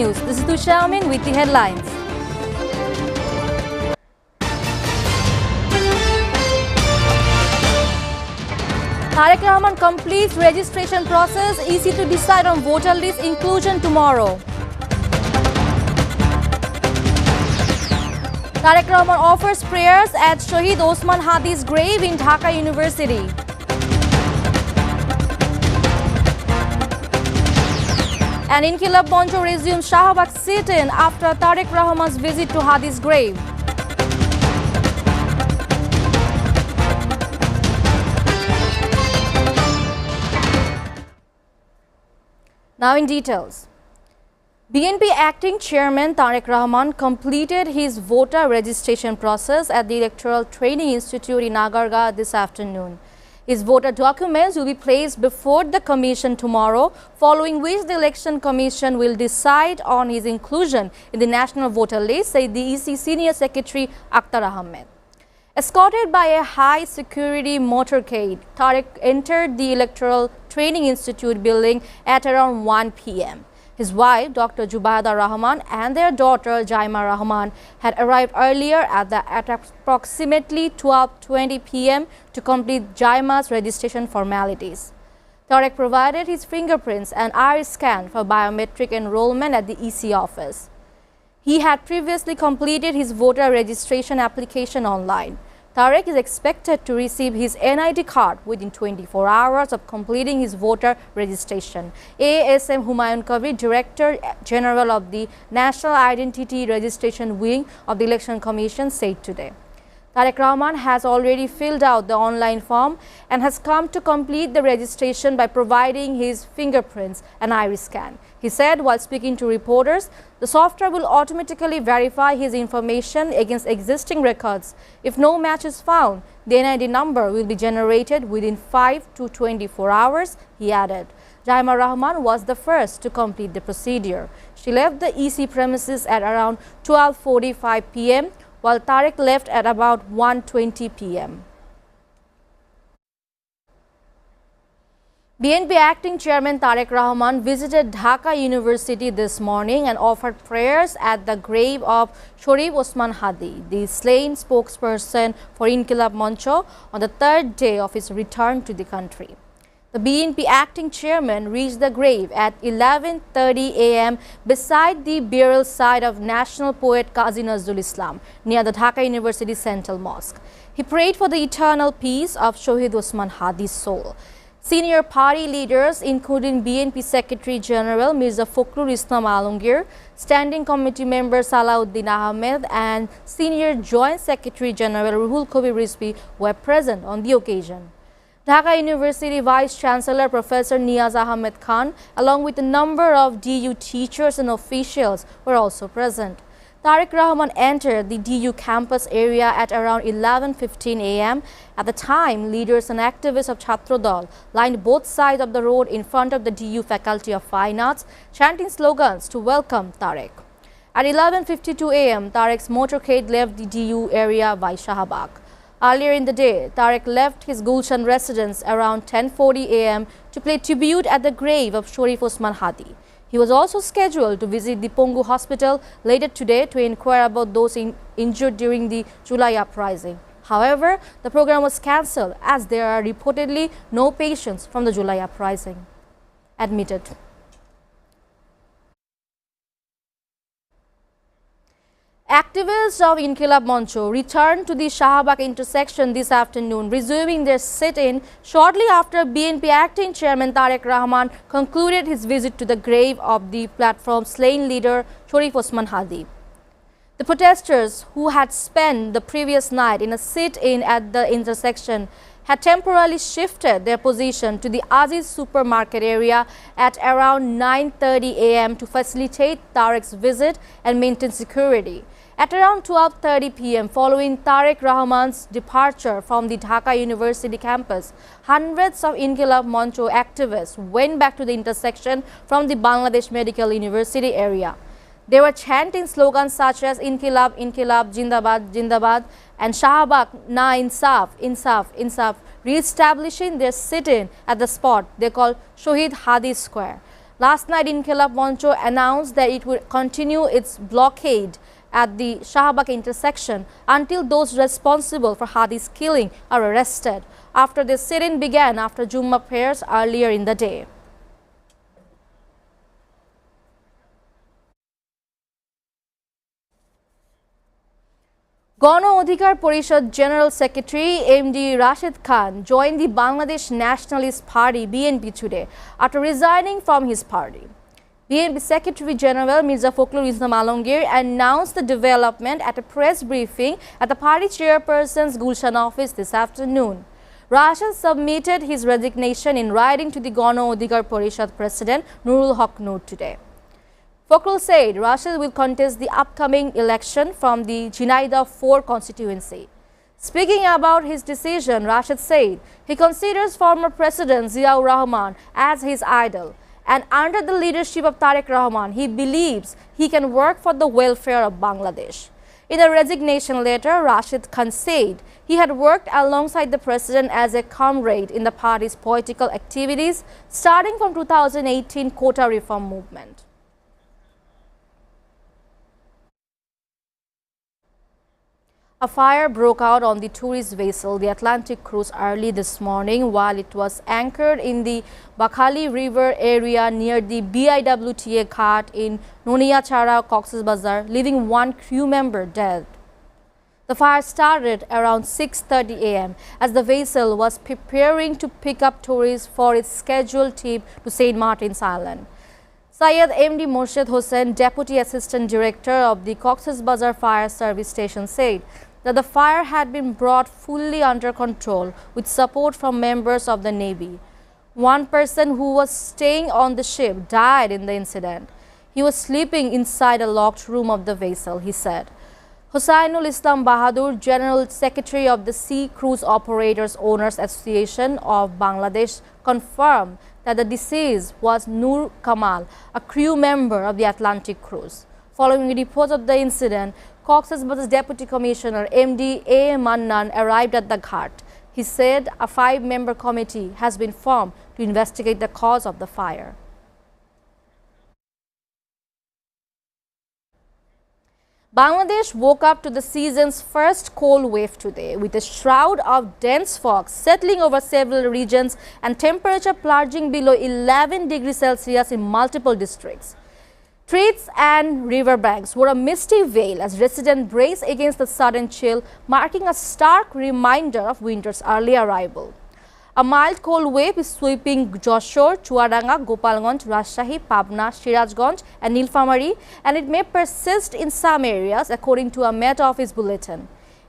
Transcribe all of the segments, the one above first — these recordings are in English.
News. This is Tushamin with the headlines. Tariq Rahman completes registration process. EC to decide on voter list inclusion tomorrow. Tariq Rahman offers prayers at Shahid Osman Hadi's grave in Dhaka University. And Inkilab Moncho resumes Shahbag sit-in after Tariq Rahman's visit to Hadi's grave. Now in details. BNP acting chairman Tariq Rahman completed his voter registration process at the Electoral Training Institute in Agarga this afternoon. His voter documents will be placed before the commission tomorrow, following which the election commission will decide on his inclusion in the national voter list, said the EC senior secretary Akhtar Ahmed. Escorted by a high-security motorcade, Tariq entered the Electoral Training Institute building at around 1 p.m. His wife, Dr. Jubaida Rahman, and their daughter, Jaima Rahman, had arrived earlier at approximately 12:20 p.m. to complete Jaima's registration formalities. Tariq provided his fingerprints and iris scan for biometric enrollment at the EC office. He had previously completed his voter registration application online. Tariq is expected to receive his NID card within 24 hours of completing his voter registration. ASM Humayun Kabir, Director General of the National Identity Registration Wing of the Election Commission, said today. Tariq Rahman has already filled out the online form and has come to complete the registration by providing his fingerprints and iris scan. He said while speaking to reporters, the software will automatically verify his information against existing records. If no match is found, the NID number will be generated within 5 to 24 hours, he added. Jaima Rahman was the first to complete the procedure. She left the EC premises at around 12:45 p.m. while Tariq left at about 1:20 p.m. BNP acting chairman Tariq Rahman visited Dhaka University this morning and offered prayers at the grave of Sharif Osman Hadi, the slain spokesperson for Inkilab Moncho, on the third day of his return to the country. The BNP acting chairman reached the grave at 11:30 a.m. beside the burial site of national poet Qazi Nazrul Islam near the Dhaka University Central Mosque. He prayed for the eternal peace of Shahid Osman Hadi's soul. Senior party leaders, including BNP Secretary General Mirza Fakhrul Islam Alamgir, Standing Committee member Salahuddin Ahmed, and Senior Joint Secretary General Ruhul Kabir Rizvi, were present on the occasion. Dhaka University Vice Chancellor Professor Niaz Ahmed Khan, along with a number of DU teachers and officials, were also present. Tariq Rahman entered the DU campus area at around 11:15 a.m. At the time, leaders and activists of Chhatrodal lined both sides of the road in front of the DU Faculty of Fine Arts, chanting slogans to welcome Tariq. At 11:52 a.m., Tariq's motorcade left the DU area by Shahbag. Earlier in the day, Tariq left his Gulshan residence around 10:40 a.m. to pay tribute at the grave of Sharif Osman Hadi. He was also scheduled to visit the Pungu hospital later today to inquire about those injured during the July uprising. However, the program was cancelled as there are reportedly no patients from the July uprising admitted. Activists of Inkilab Moncho returned to the Shahbag intersection this afternoon, resuming their sit-in shortly after BNP acting chairman Tariq Rahman concluded his visit to the grave of the platform's slain leader Sharif Osman Hadi. The protesters, who had spent the previous night in a sit-in at the intersection, had temporarily shifted their position to the Aziz supermarket area at around 9:30 a.m. to facilitate Tariq's visit and maintain security. At around 12:30 p.m., following Tariq Rahman's departure from the Dhaka University campus, hundreds of Inkilab Moncho activists went back to the intersection from the Bangladesh Medical University area. They were chanting slogans such as Inkilab, Inkilab, Jindabad, Jindabad, and Shahbag Na Insaf, Insaf, Insaf, re-establishing their sit-in at the spot they call Shahid Hadi Square. Last night, Inkilab Moncho announced that it would continue its blockade at the Shahbag intersection until those responsible for Hadi's killing are arrested, after the sit-in began after Jummah prayers earlier in the day. Gano Adhikar Parishad General Secretary MD Rashid Khan joined the Bangladesh Nationalist Party BNP today after resigning from his party. BNP Secretary General Mirza Fakhrul Islam Alamgir announced the development at a press briefing at the party chairperson's Gulshan office this afternoon. Rashid submitted his resignation in writing to the Gano Adhikar Parishad President Nurul Haq Nur today. Fakhrul said Rashid will contest the upcoming election from the Jinaida 4 constituency. Speaking about his decision, Rashid said he considers former President Ziaur Rahman as his idol, and under the leadership of Tariq Rahman, he believes he can work for the welfare of Bangladesh. In a resignation letter, Rashid Khan said he had worked alongside the president as a comrade in the party's political activities starting from 2018 quota reform movement. A fire broke out on the tourist vessel, the Atlantic Cruise, early this morning while it was anchored in the Bakhali River area near the BIWTA Ghat in Noniachara, Cox's Bazar, leaving one crew member dead. The fire started around 6:30 a.m. as the vessel was preparing to pick up tourists for its scheduled trip to St. Martin's Island. Syed MD Morshed Hossain, Deputy Assistant Director of the Cox's Bazar Fire Service Station, said that the fire had been brought fully under control with support from members of the Navy. One person who was staying on the ship died in the incident. He was sleeping inside a locked room of the vessel, he said. Hossainul Islam Bahadur, General Secretary of the Sea Cruise Operators Owners Association of Bangladesh, confirmed that the deceased was Nur Kamal, a crew member of the Atlantic Cruise. Following reports of the incident, Cox's Bazar's Deputy Commissioner MD A. Mannan arrived at the ghat. He said a 5-member committee has been formed to investigate the cause of the fire. Bangladesh woke up to the season's first cold wave today, with a shroud of dense fog settling over several regions and temperature plunging below 11 degrees Celsius in multiple districts. Streets and riverbanks were a misty veil as residents braced against the sudden chill, marking a stark reminder of winter's early arrival. A mild cold wave is sweeping Joshore, Chuadanga, Gopalganj, Rajshahi, Pabna, Sirajganj and Nilphamari, and it may persist in some areas, according to a Met Office bulletin.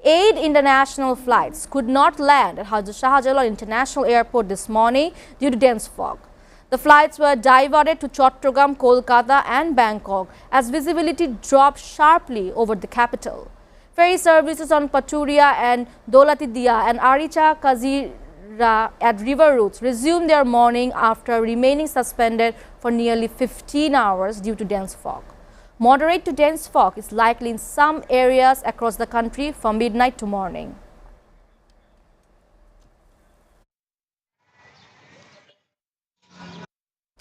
8 international flights could not land at Shah Jalal International Airport this morning due to dense fog. The flights were diverted to Chattogram, Kolkata and Bangkok as visibility dropped sharply over the capital. Ferry services on Paturia and Dolatidia and Aricha Kazira at river routes resumed their morning after remaining suspended for nearly 15 hours due to dense fog. Moderate to dense fog is likely in some areas across the country from midnight to morning.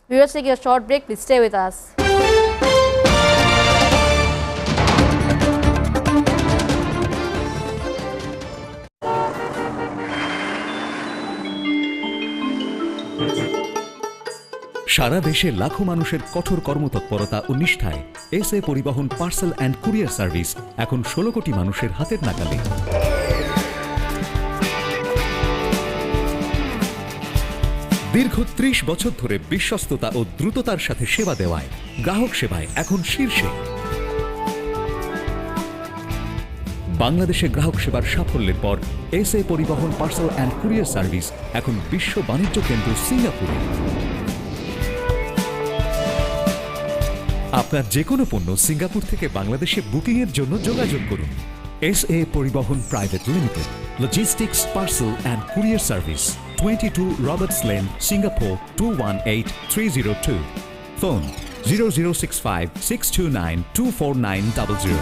We will take a short break. Please stay with us. সারা দেশে লাখো মানুষের কঠোর কর্মতৎপরতা ও নিষ্ঠায় SA পরিবহন parcel and courier service এখন 16 কোটি মানুষের হাতের নাগালে। দীর্ঘ 30 বছর ধরে বিশ্বস্ততা ও দ্রুততার সাথে সেবা দেওয়ায় গ্রাহক সেবায় এখন শীর্ষে। বাংলাদেশে গ্রাহক সেবার সাফল্যের পর এসএ পরিবহন পার্সেল অ্যান্ড কুরিয়ার সার্ভিস এখন বিশ্ব বাণিজ্য কেন্দ্র সিঙ্গাপুরে। আপনার যে কোনো পণ্য সিঙ্গাপুর থেকে বাংলাদেশে বুকিংয়ের জন্য যোগাযোগ করুন। এসএ পরিবহন private limited, logistics parcel and courier service, 22 Roberts Lane, Singapore 218302. Phone 0065 629 24900.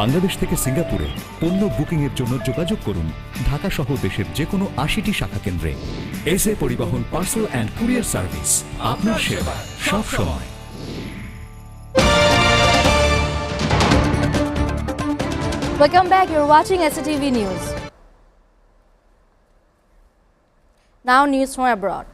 Bangladesh থেকে সিঙ্গাপুরে পণ্য বুকিংয়ের জন্য যোগাযোগ করুন ঢাকা সহ দেশের যে কোনো ৮০টি শাখা কেন্দ্রে। SA পরিবহন পার্সেল অ্যান্ড কুরিয়ার সার্ভিস, আপনার সেবা সব সময়। Welcome back. You're watching SATV News. Now news from abroad.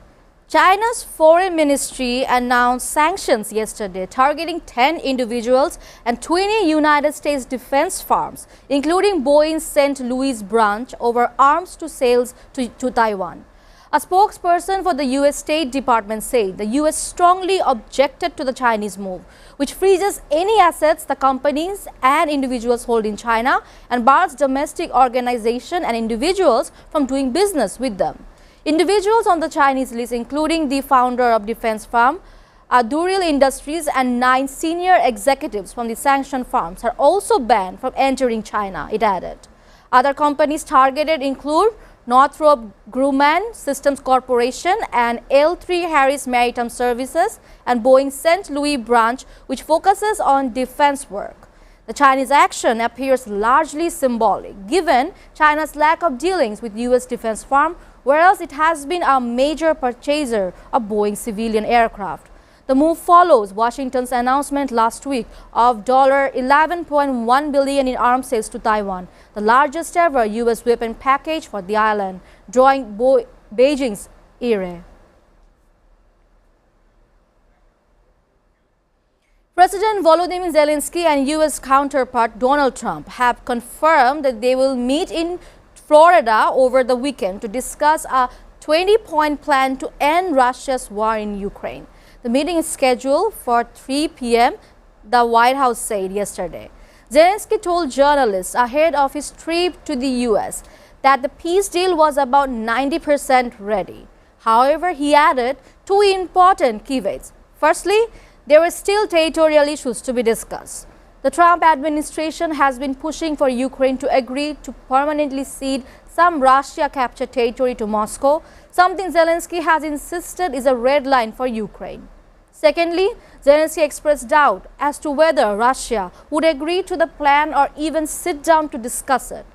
China's foreign ministry announced sanctions yesterday targeting 10 individuals and 20 United States defense firms, including Boeing's St. Louis branch, over arms to sales to Taiwan. A spokesperson for the U.S. State Department said the U.S. strongly objected to the Chinese move, which freezes any assets the companies and individuals hold in China and bars domestic organizations and individuals from doing business with them. Individuals on the Chinese list, including the founder of defense firm Duril Industries and 9 senior executives from the sanctioned firms, are also banned from entering China, it added. Other companies targeted include Northrop Grumman Systems Corporation and L3 Harris Maritime Services and Boeing St. Louis branch, which focuses on defense work. The Chinese action appears largely symbolic, given China's lack of dealings with U.S. defense firm, whereas it has been a major purchaser of Boeing civilian aircraft. The move follows Washington's announcement last week of $11.1 billion in arms sales to Taiwan, the largest ever U.S. weapon package for the island, drawing Beijing's ire. President Volodymyr Zelensky and U.S. counterpart Donald Trump have confirmed that they will meet in Florida over the weekend to discuss a 20-point plan to end Russia's war in Ukraine. The meeting is scheduled for 3 p.m., the White House said yesterday. Zelensky told journalists ahead of his trip to the U.S. that the peace deal was about 90% ready. However, he added 2 important caveats. Firstly, there were still territorial issues to be discussed. The Trump administration has been pushing for Ukraine to agree to permanently cede some Russia-captured territory to Moscow, something Zelensky has insisted is a red line for Ukraine. Secondly, Zelensky expressed doubt as to whether Russia would agree to the plan or even sit down to discuss it.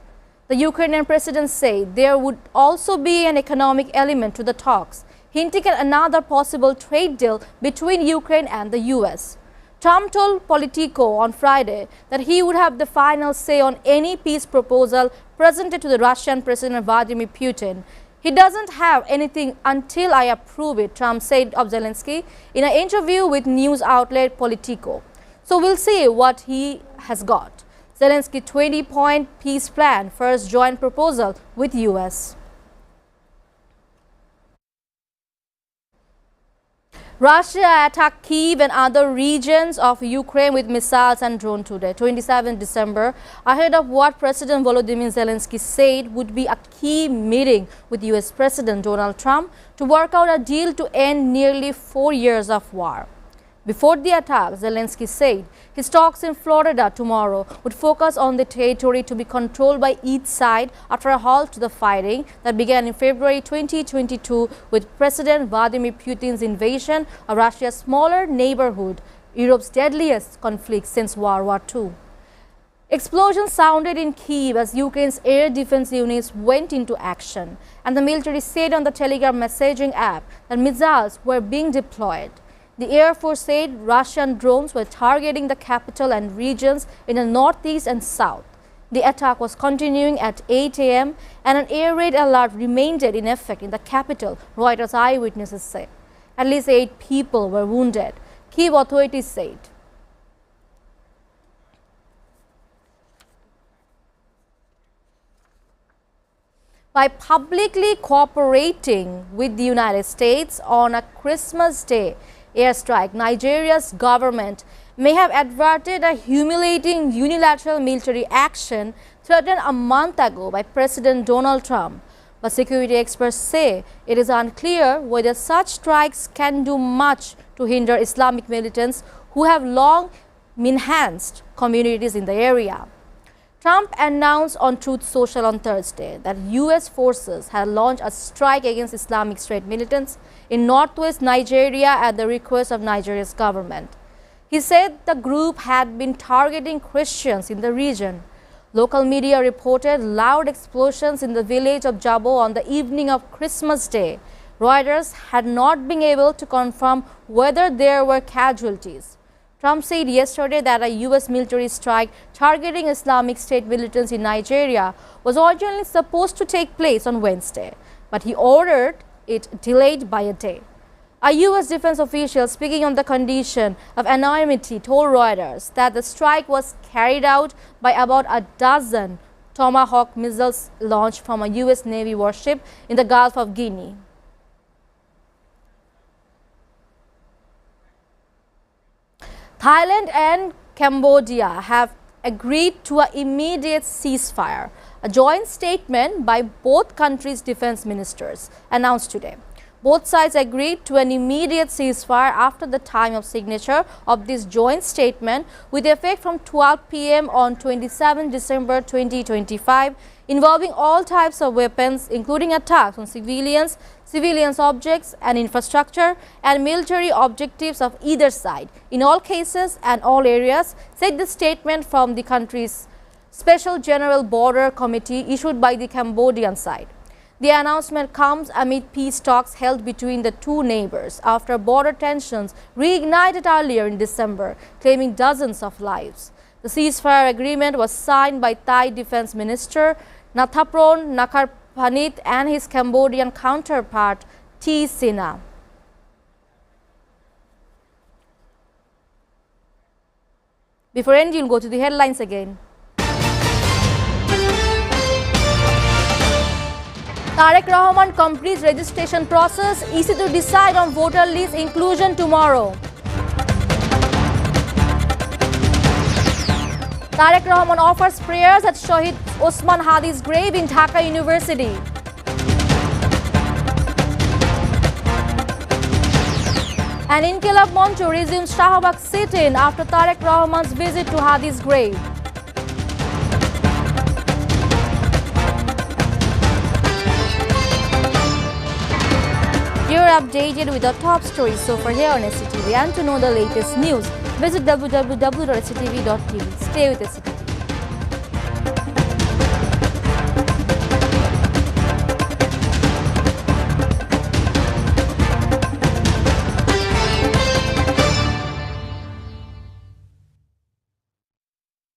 The Ukrainian president said there would also be an economic element to the talks, hinting at another possible trade deal between Ukraine and the U.S. Trump told Politico on Friday that he would have the final say on any peace proposal presented to the Russian President Vladimir Putin. He doesn't have anything until I approve it, Trump said of Zelensky in an interview with news outlet Politico. So we'll see what he has got. Zelensky 20-point peace plan, first joint proposal with U.S. Russia attacked Kyiv and other regions of Ukraine with missiles and drones today, 27 December, ahead of what President Volodymyr Zelensky said would be a key meeting with U.S. President Donald Trump to work out a deal to end nearly 4 years of war. Before the attack, Zelensky said his talks in Florida tomorrow would focus on the territory to be controlled by each side after a halt to the fighting that began in February 2022 with President Vladimir Putin's invasion of Russia's smaller neighborhood, Europe's deadliest conflict since World War II. Explosions sounded in Kyiv as Ukraine's air defense units went into action, and the military said on the Telegram messaging app that missiles were being deployed. The Air Force said Russian drones were targeting the capital and regions in the northeast and south. The attack was continuing at 8 a.m. and an air raid alert remained in effect in the capital, Reuters eyewitnesses said. At least 8 people were wounded, Kyiv authorities said. By publicly cooperating with the United States on a Christmas Day airstrike, Nigeria's government may have averted a humiliating unilateral military action threatened a month ago by President Donald Trump. But security experts say it is unclear whether such strikes can do much to hinder Islamic militants who have long enhanced communities in the area. Trump announced on Truth Social on Thursday that U.S. forces had launched a strike against Islamic State militants in northwest Nigeria at the request of Nigeria's government. He said the group had been targeting Christians in the region. Local media reported loud explosions in the village of Jabo on the evening of Christmas Day. Reuters had not been able to confirm whether there were casualties. Trump said yesterday that a U.S. military strike targeting Islamic State militants in Nigeria was originally supposed to take place on Wednesday, but he ordered it delayed by a day. A U.S. defense official speaking on the condition of anonymity told Reuters that the strike was carried out by about a dozen Tomahawk missiles launched from a U.S. Navy warship in the Gulf of Guinea. Thailand and Cambodia have agreed to an immediate ceasefire. A joint statement by both countries' defense ministers announced today. Both sides agreed to an immediate ceasefire after the time of signature of this joint statement with effect from 12 p.m. on 27 December 2025, involving all types of weapons, including attacks on civilians, objects and infrastructure, and military objectives of either side, in all cases and all areas, said the statement from the country's Special General Border Committee issued by the Cambodian side. The announcement comes amid peace talks held between the two neighbors after border tensions reignited earlier in December, claiming dozens of lives. The ceasefire agreement was signed by Thai Defense Minister Nathapron Nakarpanit and his Cambodian counterpart T. Sina. Before ending, you'll go to the headlines again. Tariq Rahman completes registration process, easy to decide on voter list inclusion tomorrow. Tariq Rahman offers prayers at Shahid Osman Hadi's grave in Dhaka University. And Inqilab Moncho resumes Shahabag sit-in after Tariq Rahman's visit to Hadi's grave. You're updated with the top stories so far here on SATV, and to know the latest news, visit www.satv.tv. Stay with SATV.